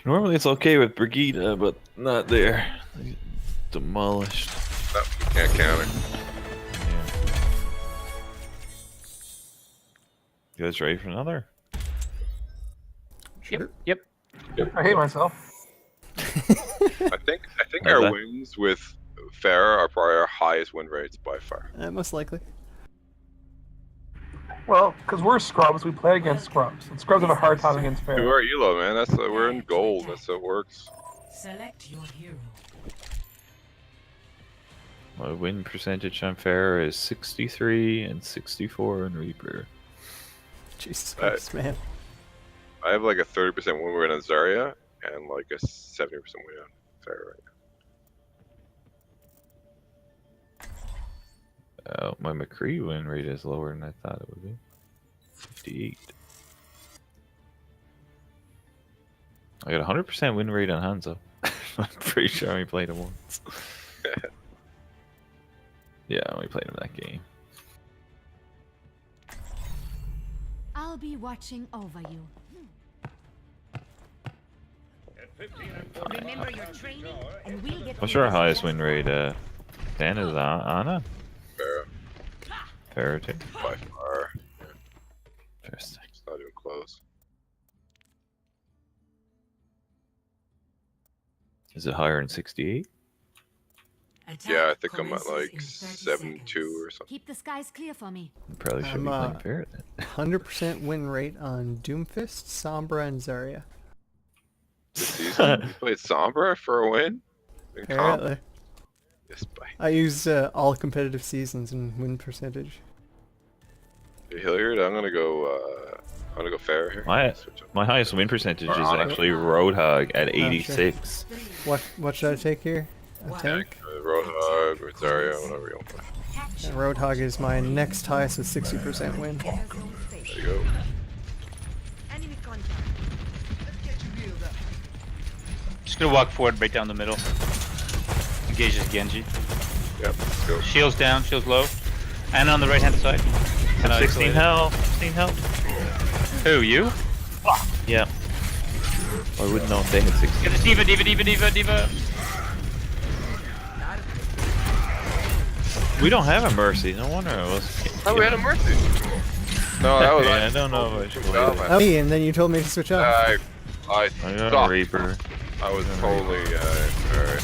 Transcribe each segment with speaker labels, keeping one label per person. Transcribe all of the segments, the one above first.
Speaker 1: Normally it's okay with Brigida, but not there. Demolished.
Speaker 2: No, you can't counter.
Speaker 1: Yeah. You guys ready for another?
Speaker 3: Sure.
Speaker 4: Yep.
Speaker 3: I hate myself.
Speaker 2: I think
Speaker 1: How's
Speaker 2: our
Speaker 1: that?
Speaker 2: wins with Pharah are probably our highest win rates by far.
Speaker 5: Most likely.
Speaker 3: Well, because we're scrubs, we play against scrubs. And scrubs have a hard time against
Speaker 2: We
Speaker 3: fair.
Speaker 2: are Elo, man. We're in gold. That's how it works.
Speaker 6: Select your hero.
Speaker 1: My win percentage on Fair is 63 and 64 in Reaper.
Speaker 5: Jesus Christ, man.
Speaker 2: I have like a 30% win rate on Zarya and like a 70% win on Pharah right now.
Speaker 1: My McCree win rate is lower than I thought it would be. 58. I got a 100% win rate on Hanzo. I'm pretty sure I only played him once. Yeah, I only played him that game.
Speaker 7: I'll be watching over you. Remember your training, and we'll get.
Speaker 1: What's your highest win rate? Dan is Anna?
Speaker 2: Pharah,
Speaker 1: Fair too.
Speaker 2: by far.
Speaker 1: Interesting.
Speaker 2: It's not even close.
Speaker 1: Is it higher than 68?
Speaker 2: Yeah, I think I'm at like 72 or something.
Speaker 7: Keep the skies clear for me.
Speaker 1: You probably should be playing Fair then.
Speaker 5: 100% win rate on Doomfist, Sombra, and Zarya.
Speaker 2: This season, you played Sombra for a win? In comp?
Speaker 5: Apparently.
Speaker 2: Yes, bye.
Speaker 5: I use all competitive seasons and win percentage.
Speaker 2: Hey, Hilliard, I'm gonna go Pharah here. Switch up.
Speaker 1: My highest win percentage is
Speaker 2: Anna.
Speaker 1: actually Roadhog at 86.
Speaker 5: What should I take here? A tank?
Speaker 2: Roadhog or Zarya, whatever you want.
Speaker 5: Yeah, Roadhog is my next highest with 60% win.
Speaker 2: There you go.
Speaker 7: Enemy contact.
Speaker 4: Just gonna walk forward right down the middle. Engages Genji.
Speaker 2: Yep, let's go.
Speaker 4: Shields down, shields low. And on the right hand side. And
Speaker 1: 16 health. 16 health.
Speaker 4: Who, you?
Speaker 1: Yeah. I wouldn't know if they had 16.
Speaker 4: Get the diva.
Speaker 1: We don't have a Mercy. No wonder I was.
Speaker 2: Oh, we had a Mercy. No, that was
Speaker 1: Yeah, I don't know if I should play
Speaker 2: Oh,
Speaker 1: that.
Speaker 5: Oh, and then you told me to switch off.
Speaker 2: I
Speaker 1: I got a
Speaker 2: sucked.
Speaker 1: Reaper.
Speaker 2: I was totally alright.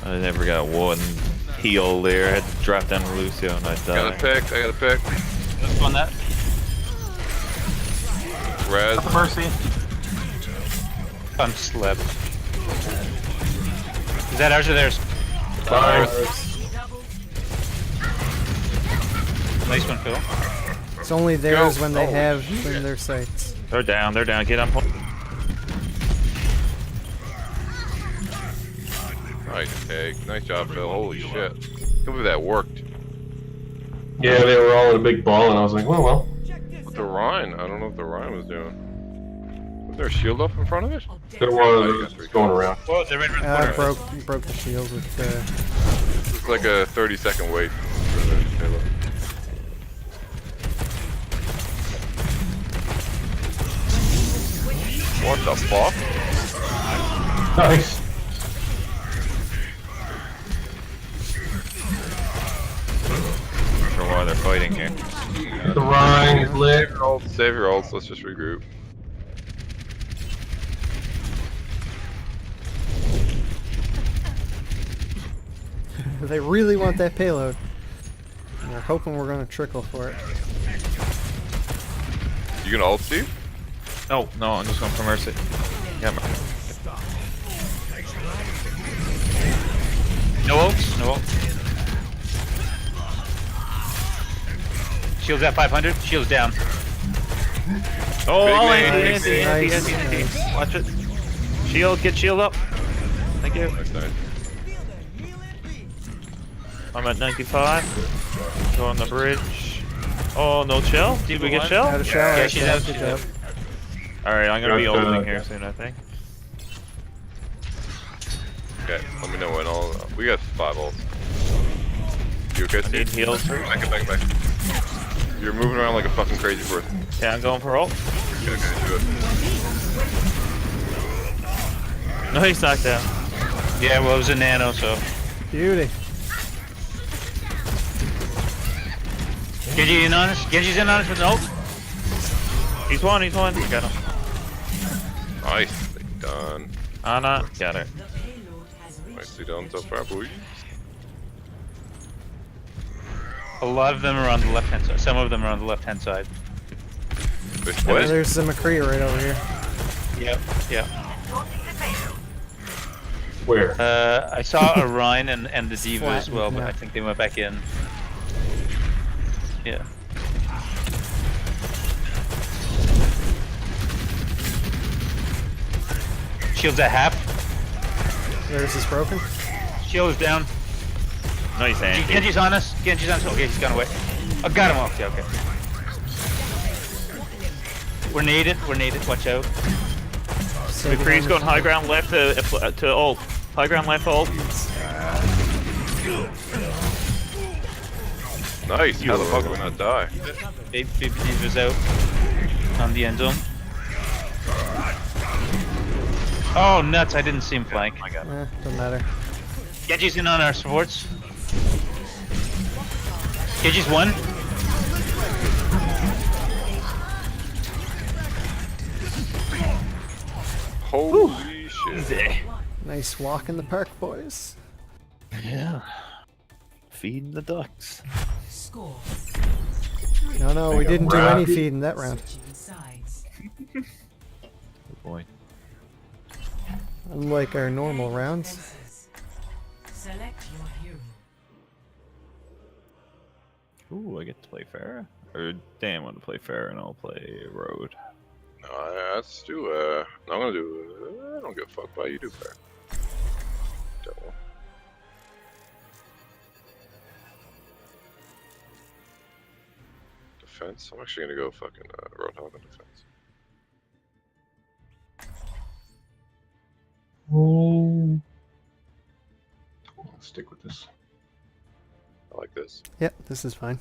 Speaker 1: I never got one heal there. I had to drop down to Lucio and I
Speaker 2: I got a
Speaker 1: died.
Speaker 2: pick. I got a pick.
Speaker 4: Let's on that.
Speaker 2: Res.
Speaker 3: Mercy.
Speaker 4: I'm slept. Is that ours or theirs? Nice one, Phil.
Speaker 5: It's only theirs
Speaker 2: Go.
Speaker 5: when they
Speaker 2: Oh,
Speaker 5: have
Speaker 2: shit.
Speaker 5: in their sights.
Speaker 1: They're down. They're down. Get on point.
Speaker 2: Nice take. Nice job, Phil. Holy shit. Can't believe that worked.
Speaker 8: Yeah, they were all in a big ball, and I was like, well.
Speaker 2: With the Rhine, I don't know what the Rhine was doing. Was there a shield up in front of it?
Speaker 8: There was going around.
Speaker 4: Whoa, they're right around the
Speaker 5: I
Speaker 4: corner.
Speaker 5: broke the shield with
Speaker 2: It's like a 30-second wait for the Halo. What the fuck?
Speaker 8: Nice.
Speaker 1: Not sure why they're fighting here.
Speaker 8: The Rhine is lit.
Speaker 2: Save your ults, let's just regroup.
Speaker 5: They really want that payload. And they're hoping we're gonna trickle for it.
Speaker 2: You gonna ult, Steve?
Speaker 1: No, no, I'm just going for Mercy. Yeah,
Speaker 4: No ults, no ults. Shields at 500, shields down.
Speaker 1: Oh,
Speaker 2: Big
Speaker 1: all
Speaker 2: man.
Speaker 1: anti. Watch it. Shield, get shield up. Thank you.
Speaker 2: Nice, nice.
Speaker 1: I'm at 95. Go on the bridge. Oh, no shell? Did we get shell?
Speaker 5: Out of shower.
Speaker 4: Yeah, she's out.
Speaker 5: Good job.
Speaker 1: Alright, I'm gonna be
Speaker 8: Got,
Speaker 1: ulting here soon, I think.
Speaker 2: Okay, let me know when all. We got 5 ults. You okay,
Speaker 1: I need
Speaker 2: Steve?
Speaker 1: heals first.
Speaker 2: Back. You're moving around like a fucking crazy person.
Speaker 1: Yeah, I'm going for ult.
Speaker 2: Okay, do it.
Speaker 1: No, he's knocked out.
Speaker 4: Yeah, well, it was a nano, so.
Speaker 5: Beauty.
Speaker 4: Genji in on us. Genji's in on us with an ult.
Speaker 1: He's one. Got him.
Speaker 2: Nicely done.
Speaker 1: Ana, got her.
Speaker 2: Nicely done so far, boys.
Speaker 4: A lot of them are on the left hand side. Some of them are on the left hand side.
Speaker 2: Wait,
Speaker 5: Yeah,
Speaker 2: what?
Speaker 5: there's the McCree right over here.
Speaker 4: Yep.
Speaker 8: Where?
Speaker 4: I saw Orion and the Diva as
Speaker 5: Flattened,
Speaker 4: well, but
Speaker 5: yeah.
Speaker 4: I think they went back in. Yeah. Shield's at half.
Speaker 5: There's his broken.
Speaker 4: Shield is down.
Speaker 1: Nice anti.
Speaker 4: Genji's on us. Genji's on us. Okay, he's gone away. Oh, got him. Okay. We're needed. Watch out.
Speaker 1: McCree's going high ground left to ult. High ground left ult.
Speaker 2: Nice. How the fuck did we not die?
Speaker 4: Baby Diva's out on the end zone. Oh, nuts. I didn't see him flank.
Speaker 5: Doesn't matter.
Speaker 4: Genji's in on our supports. Genji's one.
Speaker 2: Holy shit.
Speaker 5: Nice walk in the park, boys.
Speaker 1: Yeah. Feeding the ducks.
Speaker 5: No, we didn't do any feeding that round.
Speaker 1: Good boy.
Speaker 5: Unlike our normal rounds.
Speaker 6: Select your hero.
Speaker 1: Ooh, I get to play Pharah? Or Dan want to play Pharah and I'll play Road.
Speaker 2: No, let's do, I'm gonna do, I don't give a fuck about you do fair. Don't. Defense? I'm actually gonna go fucking, Roadhog on defense.
Speaker 8: Let's stick with this.
Speaker 2: I like this.
Speaker 5: Yep, this is fine.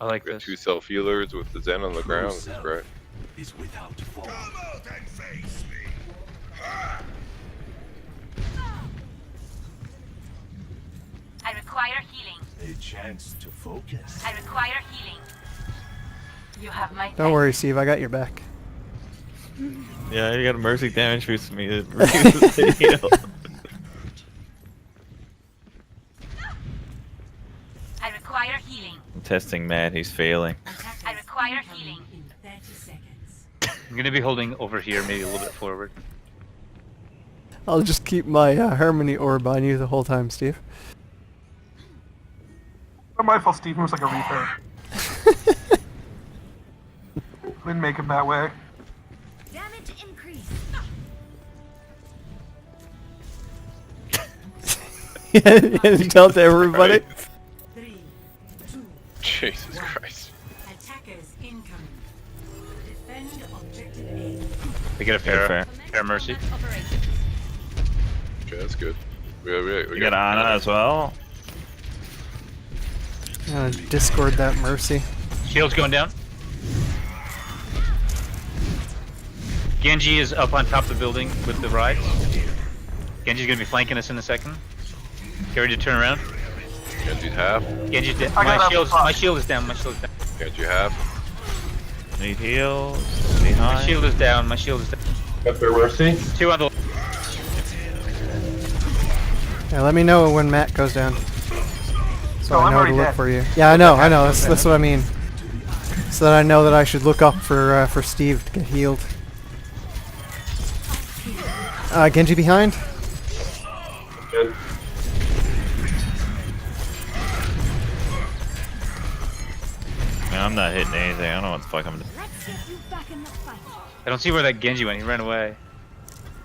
Speaker 4: I like
Speaker 2: We got
Speaker 4: this.
Speaker 2: two self-healers with the Zen on the ground, this is great.
Speaker 9: Is without fault. Come out and face me.
Speaker 6: I require healing.
Speaker 9: A chance to focus.
Speaker 6: I require healing. You have my
Speaker 5: Don't worry, Steve. I got your back.
Speaker 1: Yeah, you got a mercy damage boost to me to reduce the heal.
Speaker 6: I require healing.
Speaker 1: I'm testing Matt, he's failing.
Speaker 6: I require healing.
Speaker 4: I'm gonna be holding over here, maybe a little bit forward.
Speaker 5: I'll just keep my Harmony orb on you the whole time, Steve.
Speaker 3: Not my fault, Steve moves like a reaper. Didn't make him that way.
Speaker 7: Damage increase.
Speaker 5: Yeah, tell to everybody.
Speaker 6: 3, 2,
Speaker 2: Jesus Christ.
Speaker 6: attackers incoming. Defend objective A.
Speaker 4: We get a
Speaker 1: Fair.
Speaker 4: Pharah Mercy.
Speaker 2: Okay, that's good. We
Speaker 1: You got Ana as well.
Speaker 5: I'm gonna Discord that Mercy.
Speaker 4: Shield's going down. Genji is up on top of the building with the ride. Genji's gonna be flanking us in a second. Get ready to turn around.
Speaker 2: Genji's half.
Speaker 4: Genji's dead.
Speaker 3: I got
Speaker 4: My
Speaker 3: up
Speaker 4: shield
Speaker 3: top.
Speaker 4: is down. My shield is down.
Speaker 2: Genji half.
Speaker 1: Need heals.
Speaker 4: My
Speaker 1: Behind.
Speaker 4: shield is down. My shield is down.
Speaker 8: Got their mercy.
Speaker 4: Two on the.
Speaker 5: Yeah, let me know when Matt goes down. So
Speaker 3: No,
Speaker 5: I
Speaker 3: I'm
Speaker 5: know to
Speaker 3: already
Speaker 5: look
Speaker 3: dead.
Speaker 5: for you. Yeah, I know. That's what I mean. So that I know that I should look up for Steve to get healed. Genji behind.
Speaker 8: Good.
Speaker 1: Man, I'm not hitting anything. I don't know what the fuck I'm doing.
Speaker 7: Let's get you back in the fight.
Speaker 4: I don't see where that Genji went. He ran away.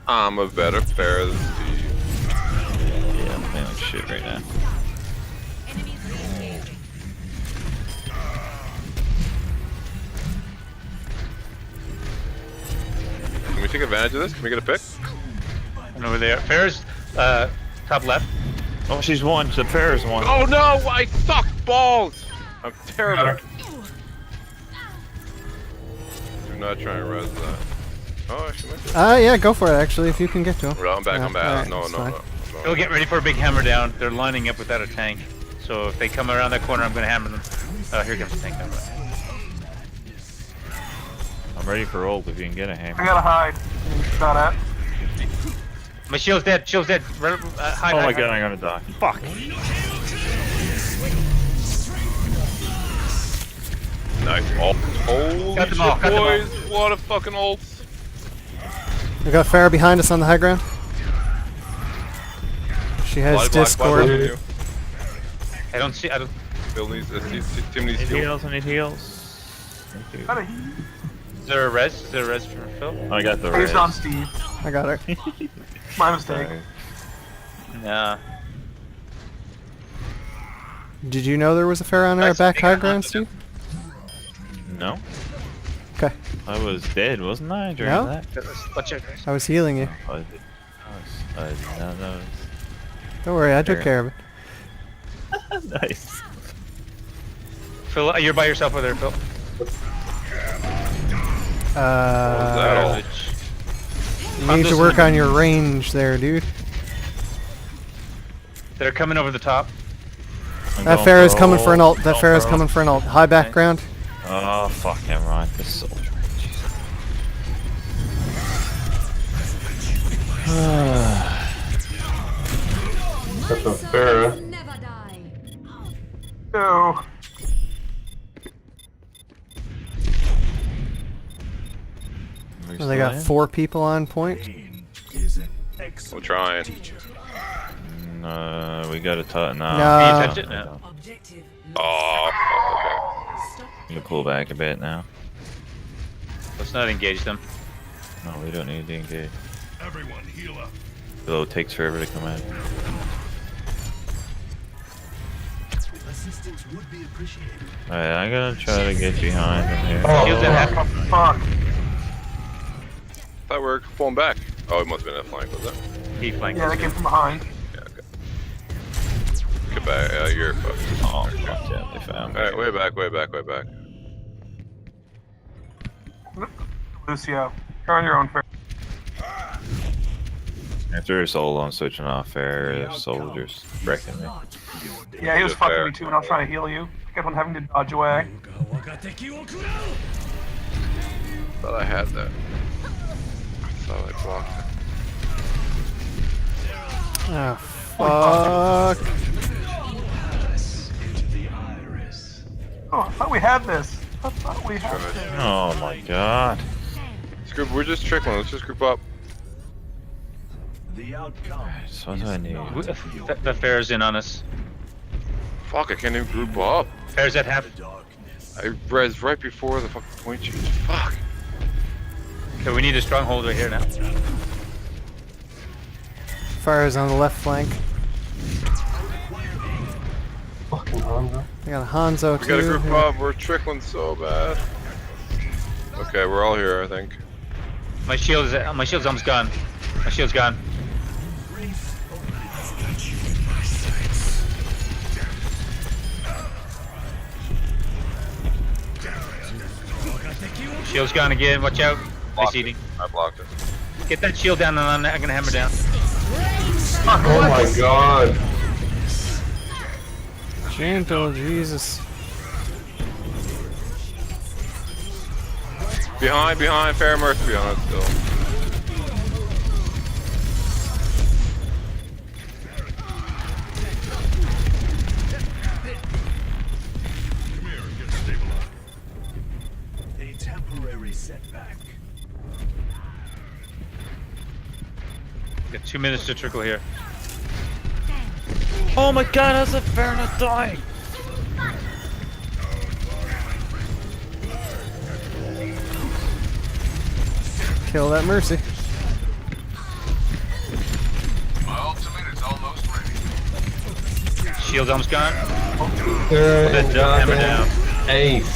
Speaker 2: I'm a better Pharah than Steve.
Speaker 1: Yeah, I'm playing like shit right now.
Speaker 2: Can we take advantage of this? Can we get a pick?
Speaker 4: And over there, Pharah's top left.
Speaker 1: Oh, she's one. The Pharah's one.
Speaker 2: Oh no! I suck balls! I'm terrible. Do not try and res that. Oh, actually, might be.
Speaker 5: Yeah, go for it actually if you can get to him.
Speaker 2: Well, I'm back.
Speaker 5: Yeah,
Speaker 2: I'm back.
Speaker 5: alright,
Speaker 2: No,
Speaker 5: that's
Speaker 2: no,
Speaker 5: fine.
Speaker 2: no.
Speaker 4: They'll get ready for a big hammer down. They're lining up without a tank. So if they come around that corner, I'm gonna hammer them. Oh, here comes the tank. Never mind.
Speaker 1: I'm ready for ult if you can get a
Speaker 3: I
Speaker 1: hammer.
Speaker 3: gotta hide. Shot at.
Speaker 4: My shield's dead. Shield's dead. Hide,
Speaker 1: Oh
Speaker 4: hide,
Speaker 1: my
Speaker 4: hide.
Speaker 1: god, I'm gonna die. Fuck.
Speaker 2: Nice ult. Holy
Speaker 4: Cut
Speaker 2: shit,
Speaker 4: them off, cut them
Speaker 2: boys! What a fucking ults!
Speaker 5: We got Farah behind us on the high ground. She has
Speaker 2: Blood,
Speaker 5: Discord.
Speaker 2: blood, blood,
Speaker 4: I don't see. I don't.
Speaker 2: Bill needs, Tim needs
Speaker 1: Need
Speaker 2: heal.
Speaker 1: heals, I need heals. Thank you.
Speaker 3: Gotta heal.
Speaker 4: Is there a res? Is there a res for Phil?
Speaker 1: I got the
Speaker 3: Based
Speaker 1: res.
Speaker 3: on Steve.
Speaker 5: I got her.
Speaker 3: My mistake.
Speaker 1: Sorry.
Speaker 4: Nah.
Speaker 5: Did you know there was a Farah on our
Speaker 4: Nice.
Speaker 5: back high ground, Steve?
Speaker 1: No?
Speaker 5: Okay.
Speaker 1: I was dead, wasn't I, during
Speaker 5: No?
Speaker 1: that?
Speaker 4: Watch out, guys.
Speaker 5: I was healing you.
Speaker 1: I did not know.
Speaker 5: Don't worry, I took
Speaker 1: Fair.
Speaker 5: care of it.
Speaker 1: Nice.
Speaker 4: Phil, you're by yourself over there, Phil.
Speaker 2: that all?
Speaker 5: You need to work on your range there, dude.
Speaker 4: They're coming over the top.
Speaker 1: I'm
Speaker 5: That
Speaker 1: going
Speaker 5: Farah's
Speaker 1: for
Speaker 5: coming for an ult. That
Speaker 1: Going
Speaker 5: Farah's
Speaker 1: for
Speaker 5: coming for an ult. High background.
Speaker 1: Oh, fuck him, right. This soldier. Jesus.
Speaker 8: That's a Farah.
Speaker 7: Never die.
Speaker 3: No.
Speaker 5: Well, they got 4 people on point.
Speaker 2: We're trying.
Speaker 1: We got a tot now.
Speaker 5: No.
Speaker 4: You touch it? No.
Speaker 6: Objective.
Speaker 2: Oh, fuck,
Speaker 6: Stop.
Speaker 1: You can pull back a bit now.
Speaker 4: Let's not engage them.
Speaker 1: No, we don't need to engage.
Speaker 9: Everyone heal up.
Speaker 1: Though it takes forever to come in.
Speaker 9: Assistance would be appreciated.
Speaker 1: Alright, I'm gonna try to get behind him here.
Speaker 4: Shields at half.
Speaker 3: Fuck.
Speaker 2: okay. Thought we were pulling back. Oh, it must have been a flank, was it?
Speaker 4: He flanked
Speaker 3: Yeah,
Speaker 4: us.
Speaker 3: they came from behind.
Speaker 2: Yeah, okay. Get back. You're fucked.
Speaker 1: Oh, fuck yeah, they found me.
Speaker 2: Alright, way back, way back, way back.
Speaker 3: Lucio, you're on your own. Fair.
Speaker 1: If there's solo, I'm switching off fair. Soldiers wrecking me.
Speaker 3: Yeah, he was
Speaker 2: Just
Speaker 3: fucking
Speaker 2: fair.
Speaker 3: me too when I was trying to heal you. Kept on having to dodge away.
Speaker 2: Thought I had that. I thought I blocked it.
Speaker 5: Oh, fuck.
Speaker 3: Oh, I thought we had this. I thought we had this.
Speaker 1: Oh my god.
Speaker 2: Group, we're just trickling. Let's just group up.
Speaker 9: The outcome.
Speaker 1: So what do I need?
Speaker 4: The Farah's in on us.
Speaker 2: Fuck, I can't even group up.
Speaker 4: Farah's at half.
Speaker 2: I res right before the fucking point change. Fuck.
Speaker 4: Okay, we need a stronghold right here now.
Speaker 5: Farah's on the left flank.
Speaker 8: Fucking Hanzo.
Speaker 5: I got a Hanzo
Speaker 2: We
Speaker 5: too.
Speaker 2: gotta group up. We're trickling so bad. Okay, we're all here, I think.
Speaker 4: My shield's almost gone. My shield's gone. Shield's gone again. Watch out. Nice
Speaker 2: Blocked it.
Speaker 4: eating.
Speaker 2: I blocked it.
Speaker 4: Get that shield down and I'm gonna hammer down.
Speaker 8: Oh my god.
Speaker 5: Gentle, Jesus.
Speaker 2: Behind, Fair Mercy behind us still.
Speaker 9: A temporary setback.
Speaker 4: Got 2 minutes to trickle here.
Speaker 1: Oh my god, how's a fair not dying?
Speaker 5: Kill that Mercy.
Speaker 9: My ultimate is almost ready.
Speaker 4: Shield's almost gone.
Speaker 8: There
Speaker 4: Then hammer down.
Speaker 8: Ace.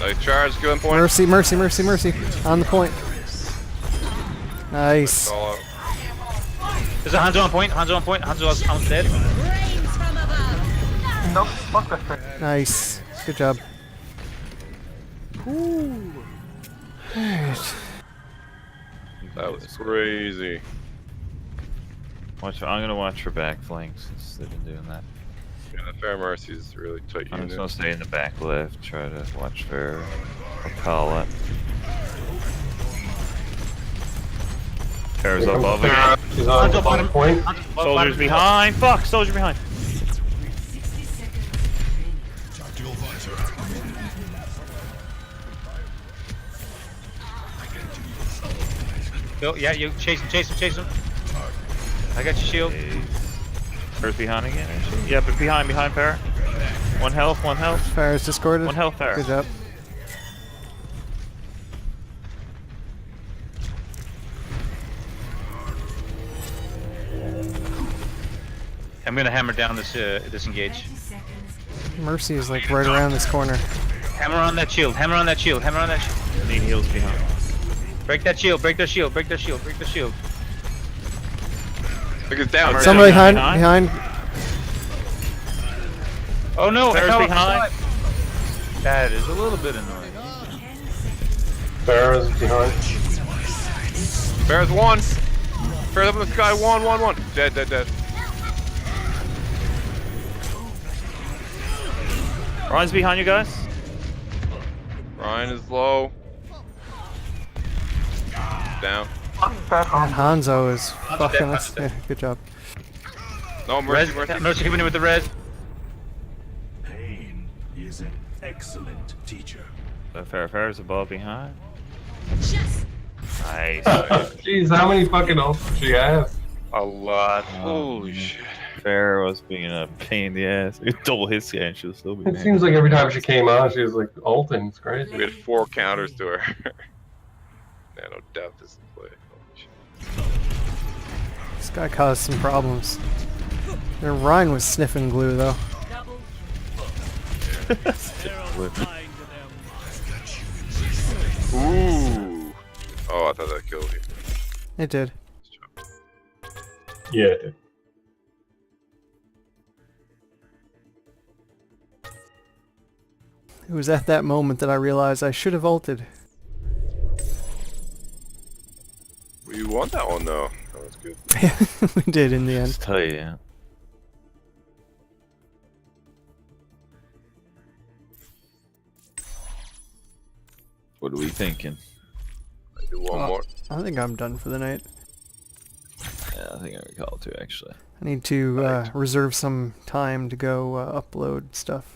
Speaker 2: Nice charge, killing point.
Speaker 5: Mercy, Mercy, Mercy, Mercy. On the point. Nice.
Speaker 2: All out.
Speaker 4: There's a Hanzo on point. Hanzo on point. Hanzo's almost dead.
Speaker 3: Nope, fuck that fair.
Speaker 5: Nice. Good job. Alright.
Speaker 2: That was crazy.
Speaker 1: Watch. I'm gonna watch for back flanks since they've been doing that.
Speaker 2: Yeah, Fair Mercy's a really tight
Speaker 1: I'm
Speaker 2: unit.
Speaker 1: just gonna stay in the back left. Try to watch for Apollo. Farah's
Speaker 8: Here
Speaker 1: above
Speaker 8: comes
Speaker 1: again.
Speaker 8: Farah. She's on the bottom point.
Speaker 1: Soldiers behind. Fuck. Soldier behind.
Speaker 6: 60 seconds remaining.
Speaker 9: Tactical visor activated.
Speaker 4: Bill, yeah, you chase him. I got your shield.
Speaker 1: Farah's behind again. Actually. Yeah, but behind Farah. One health.
Speaker 5: Farah's discorded.
Speaker 1: One health, Farah.
Speaker 5: Good job.
Speaker 4: I'm gonna hammer down this disengage.
Speaker 6: 30 seconds.
Speaker 5: Mercy is like right around this corner.
Speaker 4: Hammer on that shield.
Speaker 1: Need heals behind.
Speaker 4: Break that shield. Break their shield. Break the shield.
Speaker 2: Look, it's down.
Speaker 5: Somebody
Speaker 1: behind.
Speaker 5: behind.
Speaker 4: Oh no! I
Speaker 1: Farah's
Speaker 4: fell off the
Speaker 1: behind.
Speaker 4: side. That is a little bit annoying.
Speaker 6: 10 seconds.
Speaker 8: Farah's behind.
Speaker 2: Farah's one. Farah's up in the sky. One. Dead.
Speaker 1: Ryan's behind you guys.
Speaker 2: Ryan is low. Down.
Speaker 3: Back
Speaker 5: And
Speaker 3: on.
Speaker 5: Hanzo is fucking
Speaker 4: dead,
Speaker 5: us.
Speaker 4: Hanzo's
Speaker 5: Yeah, good job.
Speaker 2: No,
Speaker 4: Res,
Speaker 2: Mercy.
Speaker 4: Mercy coming in with the res.
Speaker 9: Pain is an excellent teacher.
Speaker 1: So Farah's above behind.
Speaker 6: Just
Speaker 1: Nice.
Speaker 8: Jeez, how many fucking ults does she have?
Speaker 2: A lot.
Speaker 1: Oh,
Speaker 2: Holy
Speaker 1: man.
Speaker 2: shit.
Speaker 1: Farah was being a pain in the ass. It double hit scan. She'll still be
Speaker 8: It
Speaker 1: mad.
Speaker 8: seems like every time she came on, she was like ulting. It's crazy.
Speaker 2: We had 4 counters to her. Nano Death is in play. Holy shit.
Speaker 5: This guy caused some problems. And Ryan was sniffing glue though.
Speaker 6: double
Speaker 2: Ooh. Oh, I thought that killed you.
Speaker 5: It did.
Speaker 8: Yeah, it did.
Speaker 5: It was at that moment that I realized I should have ulted.
Speaker 2: We won that one though. That was good.
Speaker 5: We did in the end.
Speaker 1: Just tell you. Yeah. What are we thinking?
Speaker 2: I do one
Speaker 5: Oh.
Speaker 2: more.
Speaker 5: I think I'm done for the night.
Speaker 1: Yeah, I think I recall too. Actually.
Speaker 5: I need to reserve some time to go upload stuff.